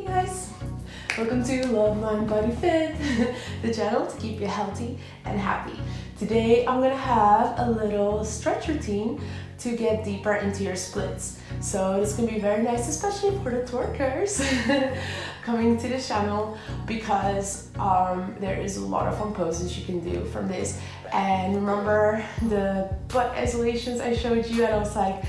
Guys, welcome to Love Mind Body Fit, the channel to keep you healthy and happy. Today I'm gonna have a little stretch routine to get deeper into your splits. So it's gonna be very nice, especially for the twerkers coming to this channel, because there is a lot of fun poses you can do from this. And remember the butt isolations I showed you, and I was like,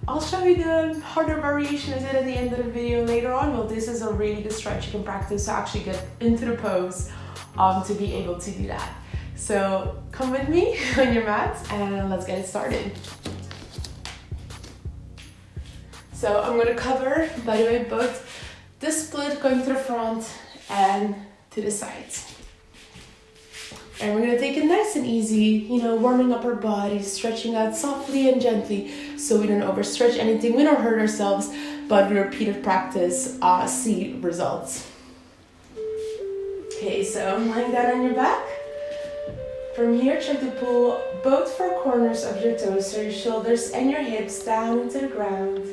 I'll show you the harder variation I did at the end of the video later on. Well, this is a really good stretch you can practice to actually get into the pose to be able to do that. So come with me on your mat and let's get it started. So I'm gonna cover, by the way, both the split going to the front and to the sides. And we're gonna take it nice and easy, warming up our body, stretching out softly and gently so we don't overstretch anything, we don't hurt ourselves, but with repeated practice, see results. Okay, so lying down on your back. From here, try to pull both four corners of your toes, so your shoulders and your hips down into the ground,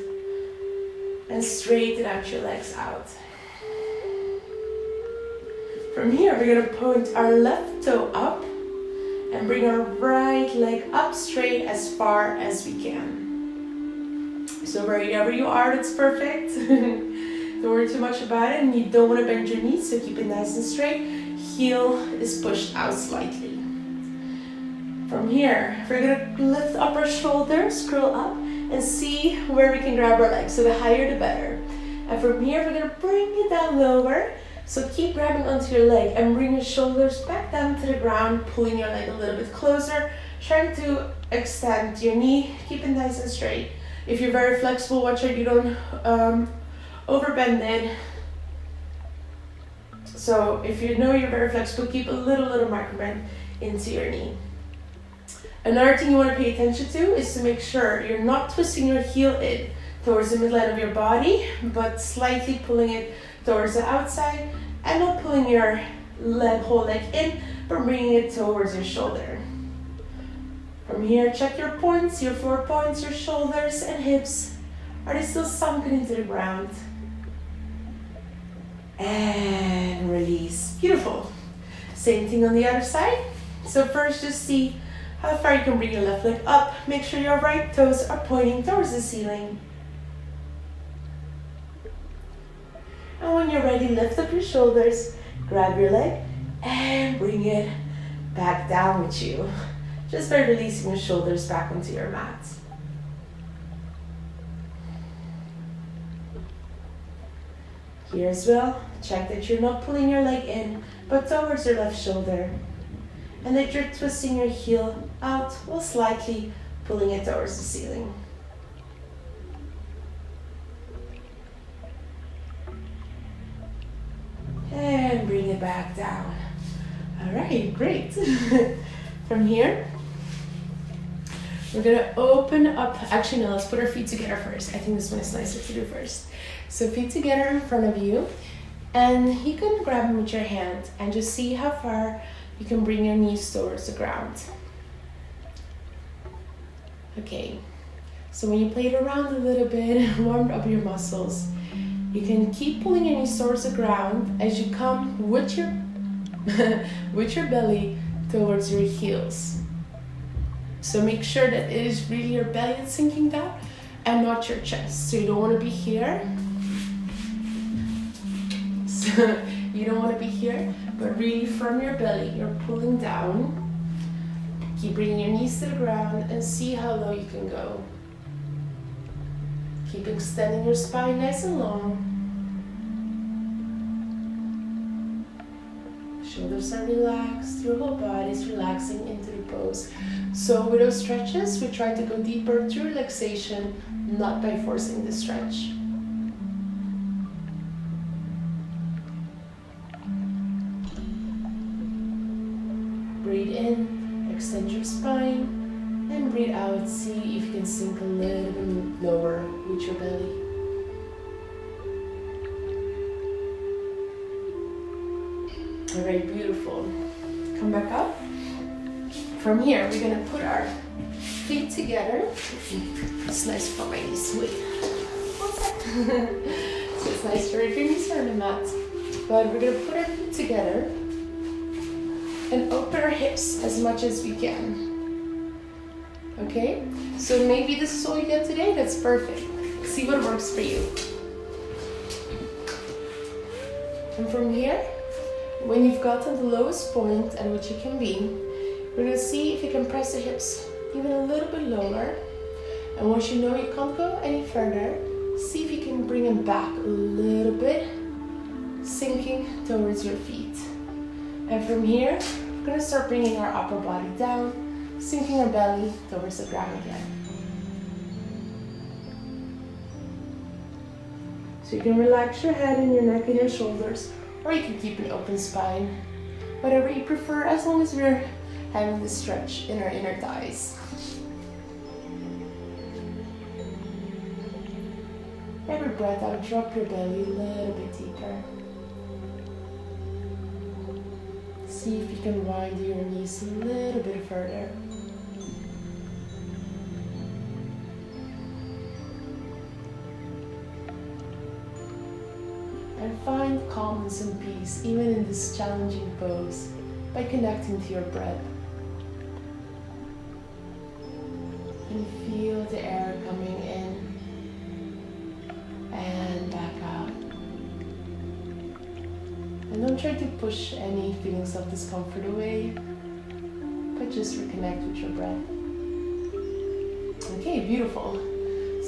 and straighten out your legs out. From here, we're gonna point our left toe up and bring our right leg up straight as far as we can. So wherever you are, that's perfect. Don't worry too much about it, and you don't want to bend your knees, so keep it nice and straight. Heel is pushed out slightly. From here, we're gonna lift up our shoulders, scroll up, and see where we can grab our legs. So the higher, the better. And from here, we're gonna bring it down lower. So keep grabbing onto your leg and bring your shoulders back down to the ground, pulling your leg a little bit closer, trying to extend your knee, keep it nice and straight. If you're very flexible, watch out you don't overbend it. So if you know you're very flexible, keep a little micro bend into your knee. Another thing you want to pay attention to is to make sure you're not twisting your heel in towards the midline of your body, but slightly pulling it towards the outside, and not pulling your whole leg in, but bringing it towards your shoulder. From here, check your points, your 4 points, your shoulders and hips. Are they still sunken into the ground? And release. Beautiful. Same thing on the other side. So first, just see how far you can bring your left leg up. Make sure your right toes are pointing towards the ceiling. And when you're ready, lift up your shoulders, grab your leg, and bring it back down with you. Just by releasing your shoulders back onto your mat. Here as well, check that you're not pulling your leg in, but towards your left shoulder. And that you're twisting your heel out while slightly pulling it towards the ceiling. And bring it back down. All right, great. From here, we're gonna open up. Actually, no, let's put our feet together first. I think this one is nicer to do first. So feet together in front of you, and you can grab them with your hand and just see how far you can bring your knees towards the ground. Okay, so when you play it around a little bit, warmed up your muscles, you can keep pulling your knees towards the ground as you come with your with your belly towards your heels. So make sure that it is really your belly that's sinking down and not your chest. So you don't want to be here. So you don't want to be here, but really from your belly, you're pulling down. Keep bringing your knees to the ground and see how low you can go. Keep extending your spine nice and long. Shoulders are relaxed, your whole body is relaxing into the pose. So with those stretches, we try to go deeper through relaxation, not by forcing the stretch. Breathe in, extend your spine. And breathe out, see if you can sink a little bit lower with your belly. Alright, beautiful. Come back up. From here, we're gonna put our feet together. It's nice for my knees. Wait. So it's nice to have your knees on the mat. But we're going to put our feet together and open our hips as much as we can. Okay? So maybe this is all you get today. That's perfect. See what works for you. And from here, when you've gotten the lowest point at which you can be, we're going to see if you can press the hips even a little bit lower. And once you know you can't go any further, see if you can bring them back a little bit, sinking towards your feet. And from here, we're going to start bringing our upper body down, sinking our belly towards the ground again. So you can relax your head and your neck and your shoulders, or you can keep an open spine, whatever you prefer, as long as we're having this stretch in our inner thighs. Every breath out, drop your belly a little bit deeper. See if you can wind your knees a little bit further. And find calmness and peace even in this challenging pose by connecting to your breath. And feel the air coming in and back out. And don't try to push any feelings of discomfort away, but just reconnect with your breath. Okay, beautiful.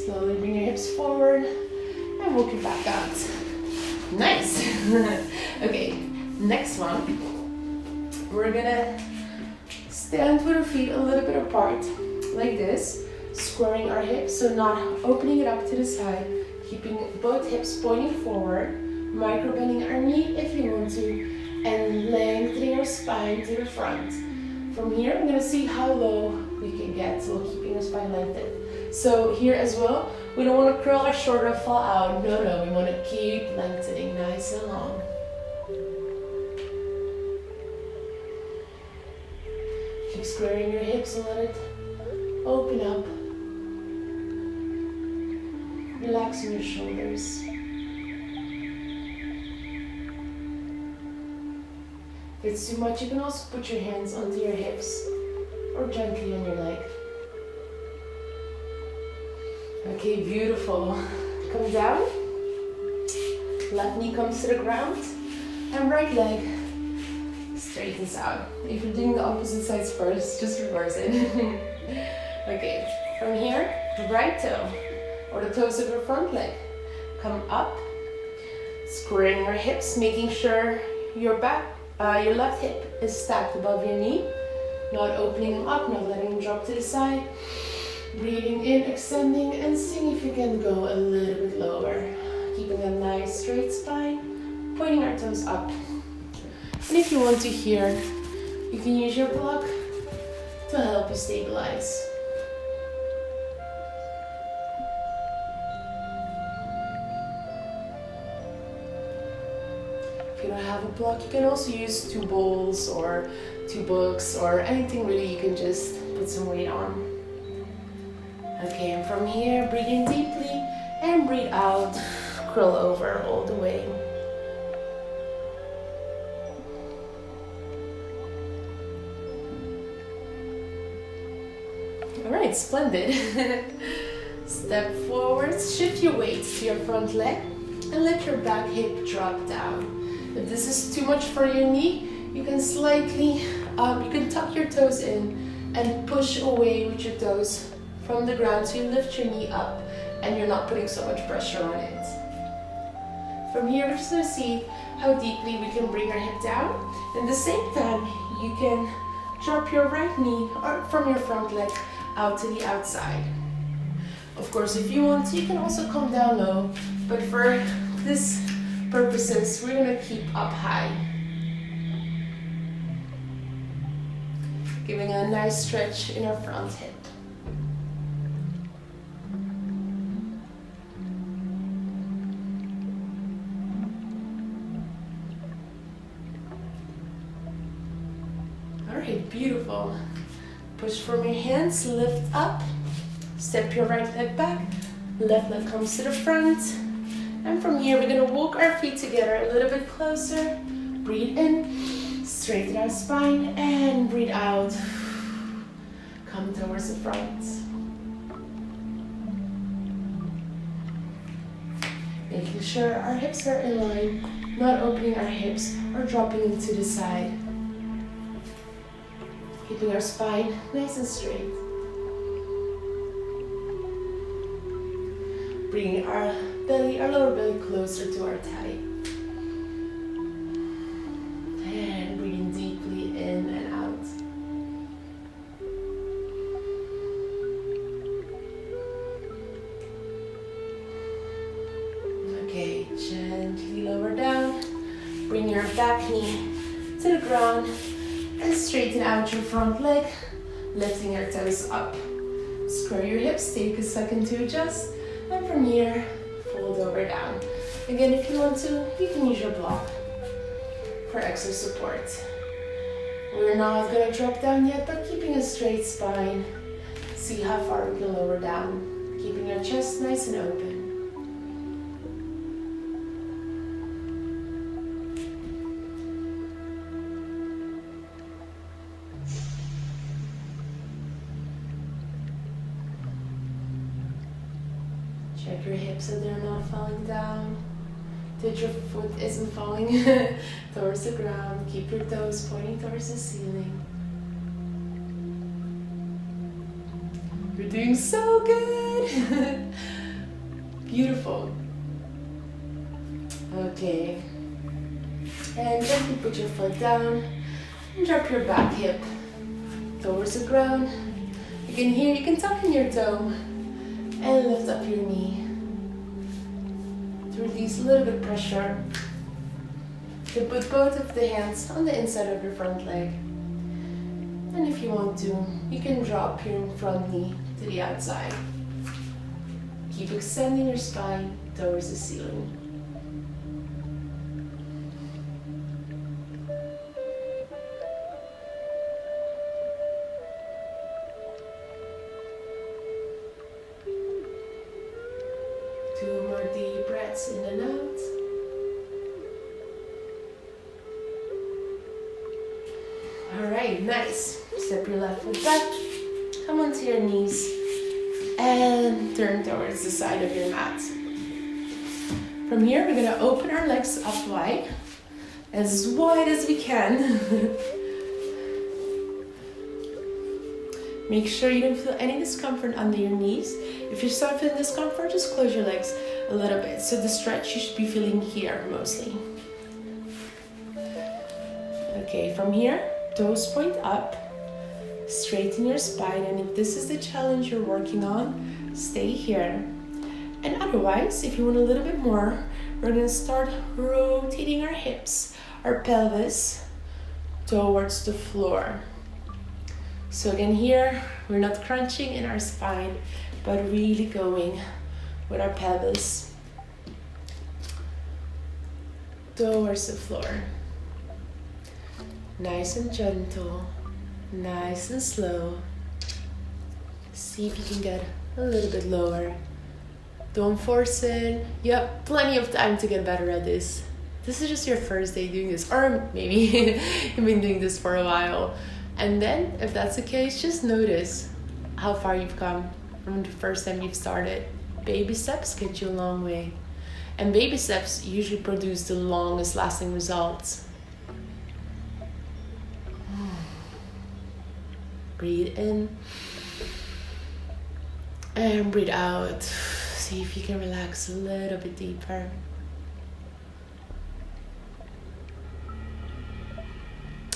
Slowly bring your hips forward and walk it back out. Nice. Okay, next one. We're gonna stand with our feet a little bit apart, like this, squaring our hips, so not opening it up to the side, keeping both hips pointing forward, micro bending our knee if you want to, and lengthening our spine to the front. From here, I'm gonna see how low we can get while keeping our spine lengthened. So here as well, we don't want to curl our shoulder or fall out. No, we want to keep lengthening nice and long. Keep squaring your hips and let it open up. Relaxing your shoulders. If it's too much, you can also put your hands onto your hips or gently on your leg. Okay, beautiful. Come down. Left knee comes to the ground. And right leg straightens out. If you're doing the opposite sides first, just reverse it. Okay, from here, the right toe or the toes of your front leg come up, squaring your hips, making sure your left hip is stacked above your knee, not opening them up, not letting them drop to the side. Breathing in, extending, and seeing if you can go a little bit lower. Keeping a nice straight spine, pointing our toes up. And if you want to here, you can use your block to help you stabilize. If you don't have a block, you can also use 2 bowls or 2 books or anything really you can just put some weight on. Okay, and from here, breathe in deeply and breathe out, curl over all the way. All right, splendid. Step forward, shift your weight to your front leg and let your back hip drop down. If this is too much for your knee, you can slightly, you can tuck your toes in and push away with your toes from the ground, so you lift your knee up and you're not putting so much pressure on it. From here, we're just going to see how deeply we can bring our hip down. At the same time, you can drop your right knee or from your front leg out to the outside. Of course, if you want to, you can also come down low, but for this purposes, we're going to keep up high. Giving a nice stretch in our front hip. Alright, beautiful. Push from your hands, lift up, step your right leg back, left leg comes to the front, And from here, we're gonna walk our feet together a little bit closer. Breathe in, straighten our spine, and breathe out. Come towards the front. Making sure our hips are in line, not opening our hips or dropping into the side. Keeping our spine nice and straight. Bringing our lower belly closer to our thigh. And breathing deeply in and out. Okay, gently lower down. Bring your back knee to the ground and straighten out your front leg, lifting your toes up. Square your hips, take a second to adjust. And from here, fold over down. Again, if you want to, you can use your block for extra support. We're not gonna drop down yet, but keeping a straight spine. See how far we can lower down. Keeping your chest nice and open. Check your hips so they're not falling down. That your foot isn't falling towards the ground. Keep your toes pointing towards the ceiling. You're doing so good. Beautiful. Okay. And gently put your foot down and drop your back hip towards the ground. Again, here you can tuck in your toe and lift up your knee. To release a little bit of pressure. To put both of the hands on the inside of your front leg. And if you want to, you can drop your front knee to the outside. Keep extending your spine towards the ceiling. Two more deep breaths in and out. Alright, nice. Step your left foot back. Come onto your knees. And turn towards the side of your mat. From here, we're going to open our legs up wide as we can. Make sure you don't feel any discomfort under your knees. If you start feeling discomfort, just close your legs a little bit. So the stretch you should be feeling here mostly. Okay, from here, toes point up. Straighten your spine, and if this is the challenge you're working on, stay here. And otherwise, if you want a little bit more, we're going to start rotating our hips, our pelvis towards the floor. So again here, we're not crunching in our spine, but really going with our pelvis towards the floor. Nice and gentle, nice and slow. See if you can get a little bit lower. Don't force it. You have plenty of time to get better at this. This is just your first day doing this, or maybe you've been doing this for a while. And then, if that's the case, just notice how far you've come from the first time you've started. Baby steps get you a long way. And baby steps usually produce the longest lasting results. Breathe in. And breathe out. See if you can relax a little bit deeper.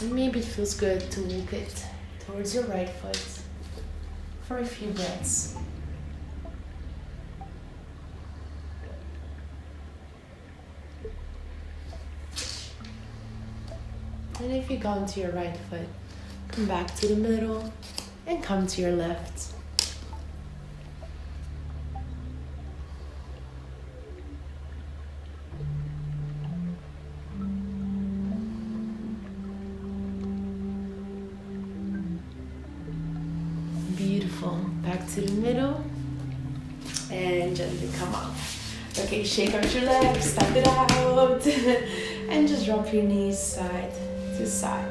And maybe it feels good to walk it towards your right foot for a few breaths. And if you go onto your right foot, come back to the middle and come to your left. Beautiful. Back to the middle and gently come up. Okay, shake out your legs, step it out, and just drop your knees side to side.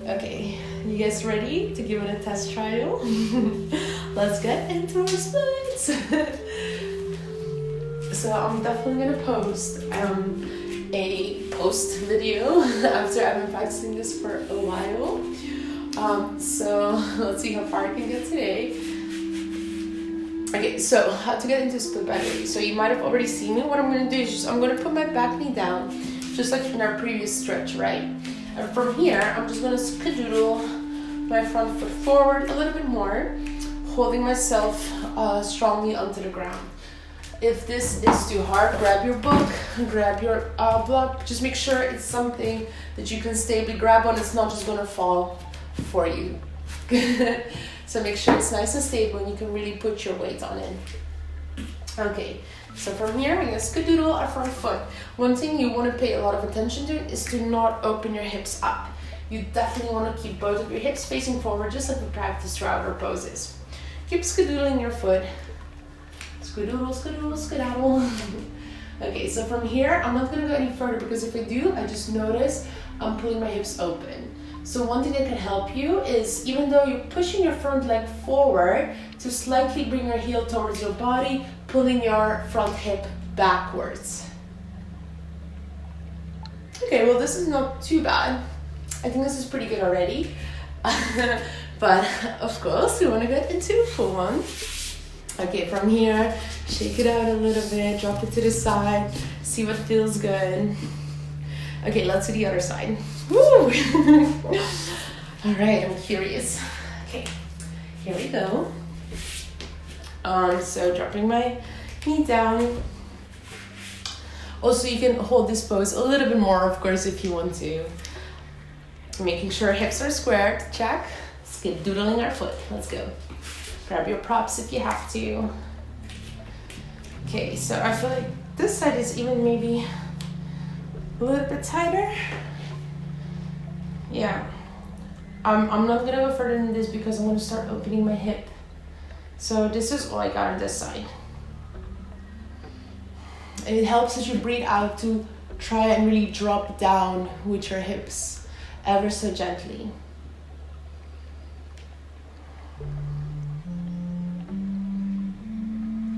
Okay, you guys ready to give it a test trial? Let's get into our splits. So I'm definitely gonna post a post video after I've been practicing this for a while. So let's see how far I can get today. Okay, so how to get into split better. So you might have already seen me. What I'm gonna do is just I'm gonna put my back knee down, just like in our previous stretch, right? And from here, I'm just gonna skadoodle my front foot forward a little bit more, holding myself strongly onto the ground. If this is too hard, grab your book, grab your block. Just make sure it's something that you can stably grab on. It's not just gonna fall for you. So make sure it's nice and stable and you can really put your weight on it. Okay, so from here, we're gonna skadoodle our front foot. One thing you wanna pay a lot of attention to is to not open your hips up. You definitely wanna keep both of your hips facing forward, just like we practice throughout our poses. Keep skadoodling your foot. Skadoodle, skadoodle, skedaddle. Okay, so from here, I'm not gonna go any further because if I do, I just notice I'm pulling my hips open. So one thing that can help you is, even though you're pushing your front leg forward, to slightly bring your heel towards your body, pulling your front hip backwards. Okay, well this is not too bad. I think this is pretty good already. But of course, we want to get into a full one. Okay, from here, shake it out a little bit, drop it to the side, see what feels good. Okay, let's do the other side. Woo! All right, I'm curious. Okay, here we go. So dropping my knee down. Also, you can hold this pose a little bit more, of course, if you want to. Making sure hips are squared, check. Skadoodling our foot, let's go. Grab your props if you have to. Okay, so I feel like this side is even maybe a little bit tighter. Yeah, I'm not gonna go further than this because I'm gonna start opening my hip. So this is all I got on this side. And it helps as you breathe out to try and really drop down with your hips ever so gently.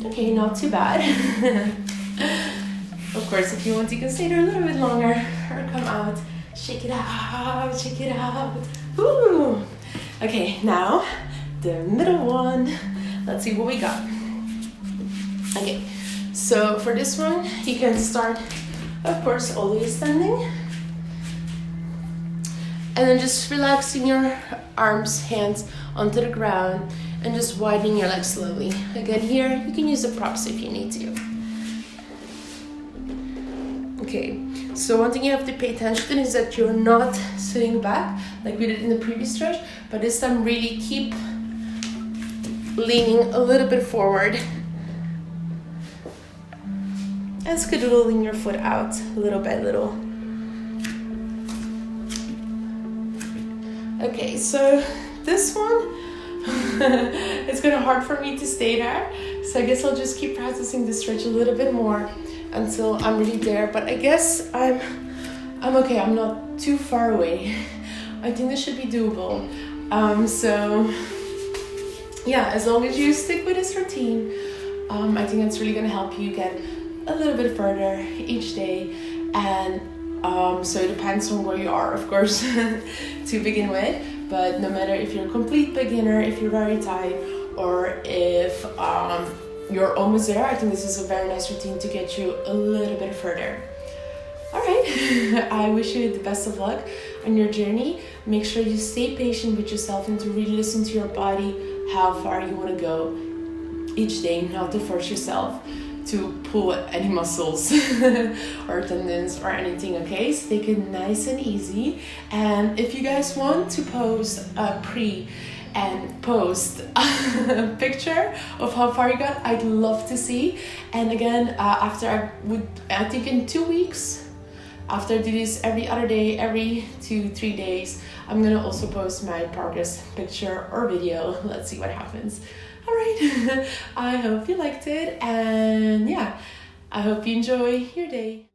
Okay, not too bad. Of course, if you want, you can stay there a little bit longer or come out. Shake it out, shake it out. Woo! Okay, now the middle one. Let's see what we got. Okay, so for this one, you can start, of course, always standing. And then just relaxing your arms, hands onto the ground and just widening your legs slowly. Again, here, you can use the props if you need to. Okay, so one thing you have to pay attention to is that you're not sitting back like we did in the previous stretch, but this time really keep leaning a little bit forward and skadoodling your foot out little by little. Okay, so this one, it's kind of hard for me to stay there, so I guess I'll just keep practicing this stretch a little bit more until I'm really there. But I guess I'm okay. I'm not too far away. I think this should be doable. So yeah, as long as you stick with this routine, I think it's really gonna help you get a little bit further each day. And so it depends on where you are, of course, to begin with. But no matter if you're a complete beginner, if you're very tight, or if you're almost there, I think this is a very nice routine to get you a little bit further. All right, I wish you the best of luck on your journey. Make sure you stay patient with yourself and to really listen to your body, how far you want to go each day, not to force yourself to pull any muscles or tendons or anything, okay? So take it nice and easy. And if you guys want to post a pre and post a picture of how far you got, I'd love to see. And again, I think in 2 weeks, after I do this every other day, every 2-3 days, I'm gonna also post my progress picture or video. Let's see what happens. All right. I hope you liked it. And yeah, I hope you enjoy your day.